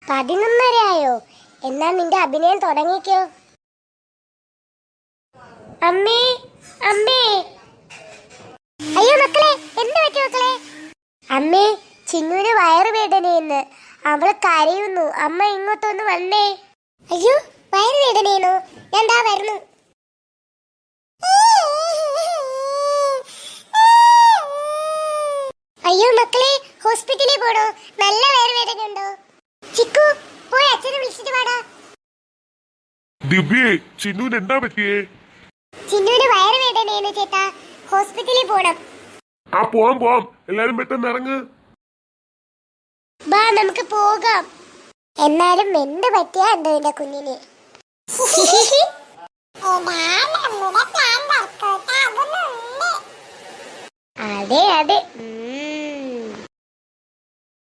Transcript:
11:30 എന്നാ നിന്റെ അഭിനയം തുടങ്ങിക്കോ. അമ്മേ അമ്മേ, അയ്യോ മക്കളെ, എന്ത് പറ്റി മക്കളെ? അമ്മേ, ചിന്നുവിന് വയറുവേദനയെന്ന്, അവള് കരയുന്നു. അമ്മ ഇങ്ങോട്ടൊന്ന് വന്നേ. അയ്യോ, വയറുവേദനയെന്നോ? ഞാൻ ദാ വരുന്നു. അയ്യോ മക്കളെ, ഹോസ്പിറ്റലിൽ പോണോ? നല്ല വയറുവേദന ഉണ്ടോ? ചിക്കു, പോയി അച്ഛനെ വിളിച്ചിട്ട് വാടാ. ദിവ്യേ, ചിന്നുവിന് എന്താ പറ്റിയേ? ചിന്നുവിന് വയറുവേദനയെന്ന് ചേട്ടാ, ഹോസ്പിറ്റലിൽ പോണം. ആ പോവാം, എല്ലാരും പെട്ടെന്ന് ഇറങ്ങ്. ബാ, നമുക്ക് പോകാം. എന്നാലും എന്ത് പറ്റിയാ എന്തോ എന്റെ കുഞ്ഞിന്. അതെ അതെ.